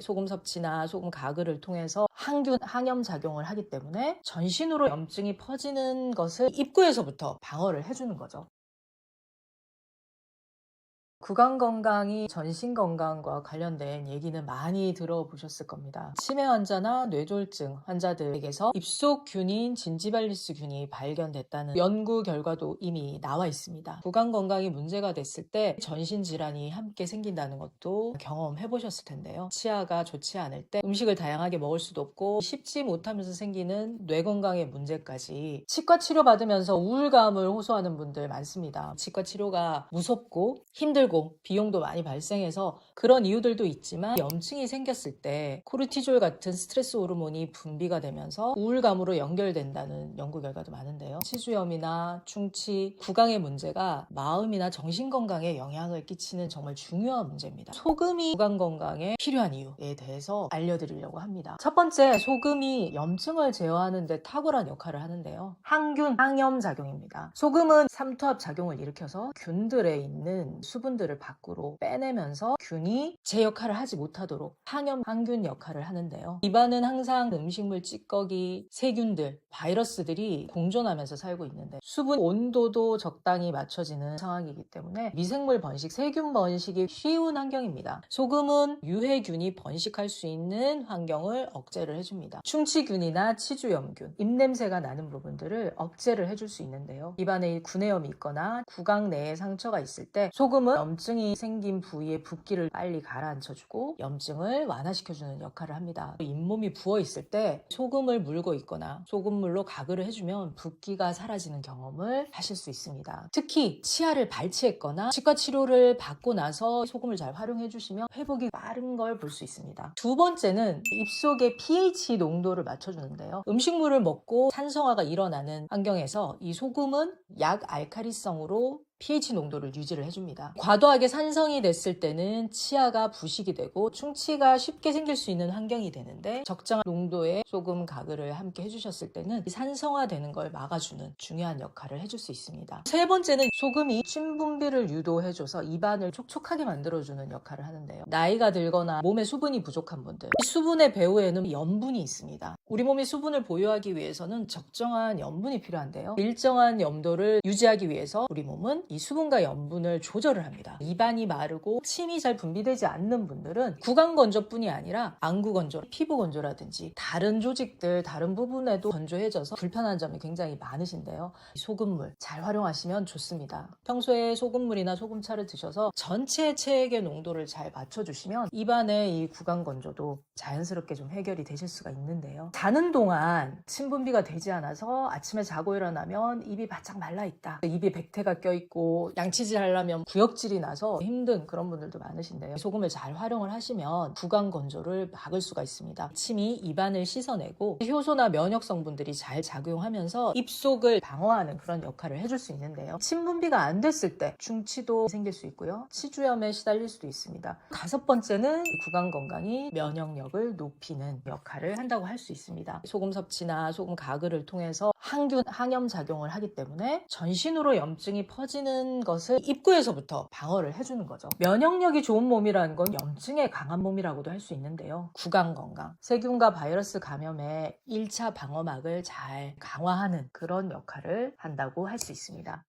소금 섭취나 소금 가글을 통해서 항균, 항염 작용을 하기 때문에 전신으로 염증이 퍼지는 것을 입구에서부터 방어를 해주는 거죠. 구강 건강이 전신 건강과 관련된 얘기는 많이 들어보셨을 겁니다. 치매 환자나 뇌졸중 환자들에게서 입속균인 진지발리스균이 발견됐다는 연구 결과도 이미 나와 있습니다. 구강 건강이 문제가 됐을 때 전신 질환이 함께 생긴다는 것도 경험해 보셨을 텐데요. 치아가 좋지 않을 때 음식을 다양하게 먹을 수도 없고 씹지 못하면서 생기는 뇌 건강의 문제까지 치과 치료 받으면서 우울감을 호소하는 분들 많습니다. 치과 치료가 무섭고 힘들고 비용도 많이 발생해서 그런 이유들도 있지만 염증이 생겼을 때 코르티졸 같은 스트레스 호르몬이 분비가 되면서 우울감으로 연결된다는 연구 결과도 많은데요. 치주염이나 충치, 구강의 문제가 마음이나 정신 건강에 영향을 끼치는 정말 중요한 문제입니다. 소금이 구강 건강에 필요한 이유에 대해서 알려드리려고 합니다. 첫 번째, 소금이 염증을 제어하는 데 탁월한 역할을 하는데요. 항균, 항염 작용입니다. 소금은 삼투압 작용을 일으켜서 균들에 있는 수분들을 밖으로 빼내면서 균이 제 역할을 하지 못하도록 항염, 항균 역할을 하는데요. 입안은 항상 음식물 찌꺼기, 세균들, 바이러스들이 공존하면서 살고 있는데 수분 온도도 적당히 맞춰지는 상황이기 때문에 미생물 번식, 세균 번식이 쉬운 환경입니다. 소금은 유해균이 번식할 수 있는 환경을 억제를 해줍니다. 충치균이나 치주염균, 입냄새가 나는 부분들을 억제를 해줄 수 있는데요. 입안에 구내염이 있거나 구강 내에 상처가 있을 때 소금은 염증이 생긴 부위의 붓기를 빨리 가라앉혀주고 염증을 완화시켜주는 역할을 합니다. 잇몸이 부어있을 때 소금을 물고 있거나 소금물로 가글을 해주면 붓기가 사라지는 경험을 하실 수 있습니다. 특히 치아를 발치했거나 치과 치료를 받고 나서 소금을 잘 활용해 주시면 회복이 빠른 걸 볼 수 있습니다. 두 번째는 입속의 pH 농도를 맞춰주는데요. 음식물을 먹고 산성화가 일어나는 환경에서 이 소금은 약알칼리성으로 pH 농도를 유지를 해줍니다. 과도하게 산성이 됐을 때는 치아가 부식이 되고 충치가 쉽게 생길 수 있는 환경이 되는데 적정한 농도의 소금 가글을 함께 해주셨을 때는 산성화되는 걸 막아주는 중요한 역할을 해줄 수 있습니다. 세 번째는 소금이 침 분비를 유도해줘서 입안을 촉촉하게 만들어주는 역할을 하는데요. 나이가 들거나 몸에 수분이 부족한 분들, 수분의 배후에는 염분이 있습니다. 우리 몸이 수분을 보유하기 위해서는 적정한 염분이 필요한데요. 일정한 염도를 유지하기 위해서 우리 몸은 이 수분과 염분을 조절을 합니다. 입안이 마르고 침이 잘 분비되지 않는 분들은 구강 건조뿐이 아니라 안구 건조, 피부 건조라든지 다른 조직들, 다른 부분에도 건조해져서 불편한 점이 굉장히 많으신데요. 소금물 잘 활용하시면 좋습니다. 평소에 소금물이나 소금차를 드셔서 전체 체액의 농도를 잘 맞춰주시면 입안의 이 구강 건조도 자연스럽게 좀 해결이 되실 수가 있는데요. 자는 동안 침 분비가 되지 않아서 아침에 자고 일어나면 입이 바짝 말라있다. 입에 백태가 껴있고 양치질 하려면 구역질이 나서 힘든 그런 분들도 많으신데요. 소금을 잘 활용을 하시면 구강 건조를 막을 수가 있습니다. 침이 입안을 씻어내고 효소나 면역 성분들이 잘 작용하면서 입속을 방어하는 그런 역할을 해줄 수 있는데요. 침 분비가 안 됐을 때 충치도 생길 수 있고요. 치주염에 시달릴 수도 있습니다. 다섯 번째는 구강 건강이 면역력을 높이는 역할을 한다고 할 수 있습니다. 소금 섭취나 소금 가글을 통해서 항균, 항염 작용을 하기 때문에 전신으로 염증이 퍼지는 것을 입구에서부터 방어를 해주는 거죠. 면역력이 좋은 몸이라는 건 염증에 강한 몸이라고도 할 수 있는데요. 구강 건강, 세균과 바이러스 감염의 1차 방어막을 잘 강화하는 그런 역할을 한다고 할 수 있습니다.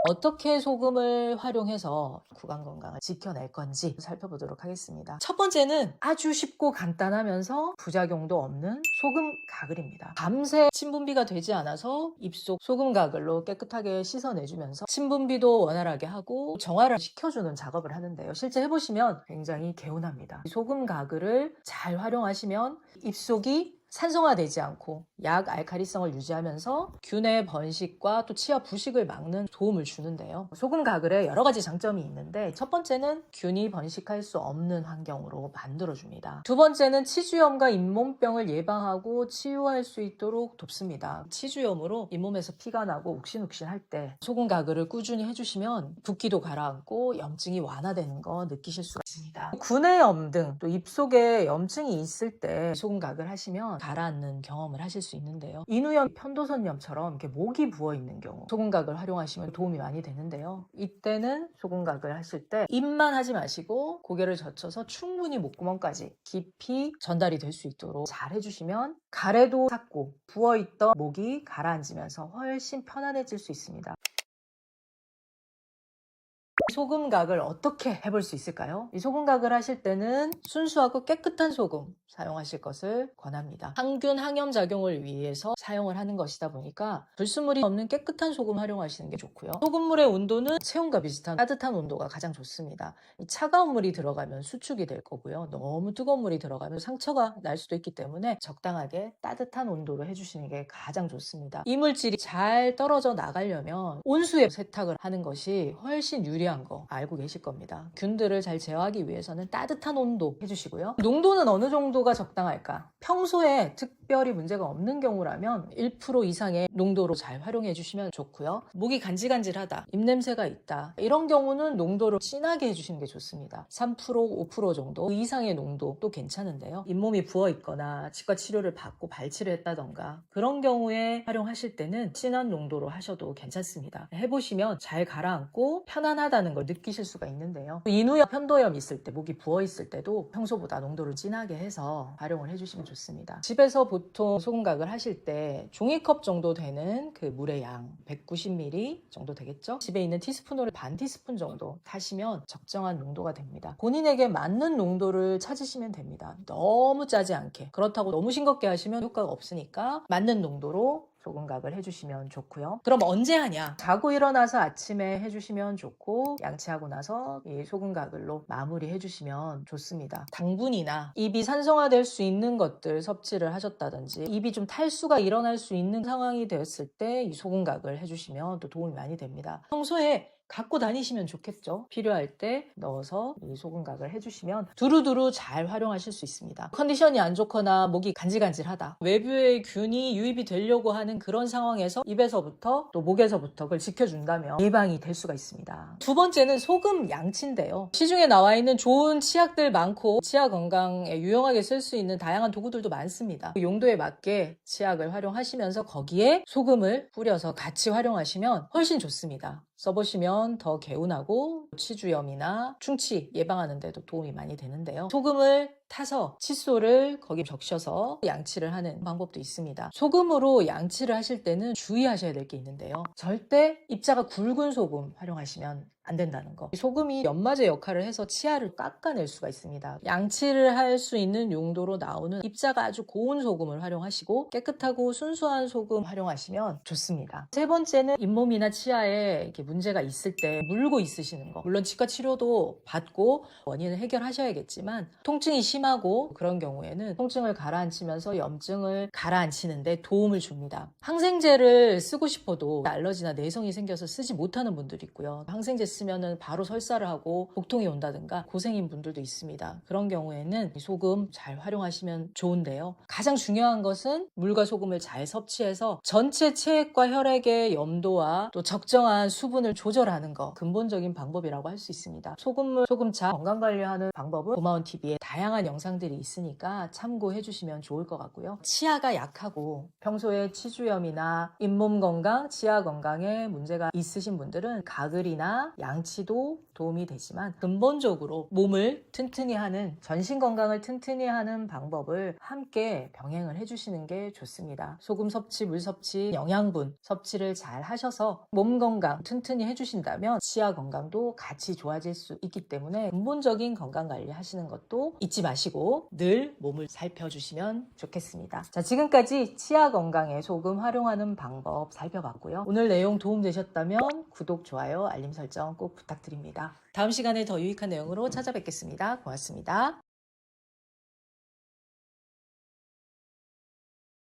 어떻게 소금을 활용해서 구강 건강을 지켜낼 건지 살펴보도록 하겠습니다. 첫 번째는 아주 쉽고 간단하면서 부작용도 없는 소금 가글입니다. 밤새 침 분비가 되지 않아서 입속 소금 가글로 깨끗하게 씻어내주면서 침 분비도 원활하게 하고 정화를 시켜주는 작업을 하는데요. 실제 해보시면 굉장히 개운합니다. 소금 가글을 잘 활용하시면 입속이 산성화되지 않고 약 알칼리성을 유지하면서 균의 번식과 또 치아 부식을 막는 도움을 주는데요. 소금 가글에 여러 가지 장점이 있는데 첫 번째는 균이 번식할 수 없는 환경으로 만들어줍니다. 두 번째는 치주염과 잇몸병을 예방하고 치유할 수 있도록 돕습니다. 치주염으로 잇몸에서 피가 나고 욱신욱신할 때 소금 가글을 꾸준히 해주시면 붓기도 가라앉고 염증이 완화되는 거 느끼실 수가 있습니다. 좋습니다. 구내염 등 또 입속에 염증이 있을 때 소금각을 하시면 가라앉는 경험을 하실 수 있는데요. 인후염, 편도선염처럼 이렇게 목이 부어있는 경우 소금각을 활용하시면 도움이 많이 되는데요. 이때는 소금각을 하실 때 입만 하지 마시고 고개를 젖혀서 충분히 목구멍까지 깊이 전달이 될 수 있도록 잘 해주시면 가래도 삭고 부어있던 목이 가라앉으면서 훨씬 편안해질 수 있습니다. 소금각을 어떻게 해볼 수 있을까요? 이 소금각을 하실 때는 순수하고 깨끗한 소금 사용하실 것을 권합니다. 항균, 항염 작용을 위해서 사용을 하는 것이다 보니까 불순물이 없는 깨끗한 소금 활용하시는 게 좋고요. 소금물의 온도는 체온과 비슷한 따뜻한 온도가 가장 좋습니다. 차가운 물이 들어가면 수축이 될 거고요. 너무 뜨거운 물이 들어가면 상처가 날 수도 있기 때문에 적당하게 따뜻한 온도로 해주시는 게 가장 좋습니다. 이물질이 잘 떨어져 나가려면 온수에 세탁을 하는 것이 훨씬 유리한 거 알고 계실 겁니다. 균들을 잘 제어하기 위해서는 따뜻한 온도 해주시고요. 농도는 어느 정도가 적당할까? 평소에 특별히 문제가 없는 경우라면 1% 이상의 농도로 잘 활용해 주시면 좋고요. 목이 간질간질하다, 입냄새가 있다, 이런 경우는 농도를 진하게 해주시는 게 좋습니다. 3%, 5% 정도 이상의 농도도 괜찮은데요. 잇몸이 부어 있거나 치과 치료를 받고 발치를 했다던가 그런 경우에 활용하실 때는 진한 농도로 하셔도 괜찮습니다. 해보시면 잘 가라앉고 편안하다는 걸 느끼실 수가 있는데요. 인후염, 편도염 있을 때, 목이 부어 있을 때도 평소보다 농도를 진하게 해서 활용을 해주시면 좋습니다. 집에서 보통 소금각을 하실 때 종이컵 정도 되는 그 물의 양 190ml 정도 되겠죠? 집에 있는 티스푼으로 반 티스푼 정도 타시면 적정한 농도가 됩니다. 본인에게 맞는 농도를 찾으시면 됩니다. 너무 짜지 않게. 그렇다고 너무 싱겁게 하시면 효과가 없으니까 맞는 농도로 소금각을 해주시면 좋고요. 그럼 언제 하냐? 자고 일어나서 아침에 해주시면 좋고 양치하고 나서 이 소금가글로 마무리 해주시면 좋습니다. 당분이나 입이 산성화될 수 있는 것들 섭취를 하셨다든지 입이 좀 탈수가 일어날 수 있는 상황이 되었을 때 이 소금각을 해주시면 또 도움이 많이 됩니다. 평소에 갖고 다니시면 좋겠죠. 필요할 때 넣어서 이 소금각을 해주시면 두루두루 잘 활용하실 수 있습니다. 컨디션이 안 좋거나 목이 간질간질하다, 외부의 균이 유입이 되려고 하는 그런 상황에서 입에서부터 또 목에서부터 그걸 지켜준다면 예방이 될 수가 있습니다. 두 번째는 소금 양치인데요. 시중에 나와 있는 좋은 치약들 많고 치아 건강에 유용하게 쓸 수 있는 다양한 도구들도 많습니다. 그 용도에 맞게 치약을 활용하시면서 거기에 소금을 뿌려서 같이 활용하시면 훨씬 좋습니다. 써보시면 더 개운하고 치주염이나 충치 예방하는 데도 도움이 많이 되는데요. 소금을 타서 칫솔을 거기 적셔서 양치를 하는 방법도 있습니다. 소금으로 양치를 하실 때는 주의하셔야 될 게 있는데요. 절대 입자가 굵은 소금 활용하시면 안 된다는 거. 소금이 연마제 역할을 해서 치아를 깎아낼 수가 있습니다. 양치를 할 수 있는 용도로 나오는 입자가 아주 고운 소금을 활용하시고 깨끗하고 순수한 소금 활용하시면 좋습니다. 세 번째는 잇몸이나 치아에 이렇게 문제가 있을 때 물고 있으시는 거. 물론 치과 치료도 받고 원인을 해결하셔야겠지만 통증이 심하고 그런 경우에는 통증을 가라앉히면서 염증을 가라앉히는데 도움을 줍니다. 항생제를 쓰고 싶어도 알러지나 내성이 생겨서 쓰지 못하는 분들이 있고요. 항생제 쓰면은 바로 설사를 하고 복통이 온다든가 고생인 분들도 있습니다. 그런 경우에는 소금 잘 활용하시면 좋은데요. 가장 중요한 것은 물과 소금을 잘 섭취해서 전체 체액과 혈액의 염도와 또 적정한 수분을 조절하는 거 근본적인 방법이라고 할 수 있습니다. 소금물, 소금차 건강관리하는 방법은 고마운 TV에 다양한 영상들이 있으니까 참고해 주시면 좋을 것 같고요. 치아가 약하고 평소에 치주염이나 잇몸 건강, 치아 건강에 문제가 있으신 분들은 가글이나 양치도 도움이 되지만 근본적으로 몸을 튼튼히 하는, 전신 건강을 튼튼히 하는 방법을 함께 병행을 해주시는 게 좋습니다. 소금 섭취, 물 섭취, 영양분 섭취를 잘 하셔서 몸 건강 튼튼히 해주신다면 치아 건강도 같이 좋아질 수 있기 때문에 근본적인 건강 관리 하시는 것도 잊지 마시고 늘 몸을 살펴주시면 좋겠습니다. 자, 지금까지 치아 건강에 소금 활용하는 방법 살펴봤고요. 오늘 내용 도움되셨다면 구독, 좋아요, 알림 설정 꼭 부탁드립니다. 다음 시간에 더 유익한 내용으로 찾아뵙겠습니다. 고맙습니다.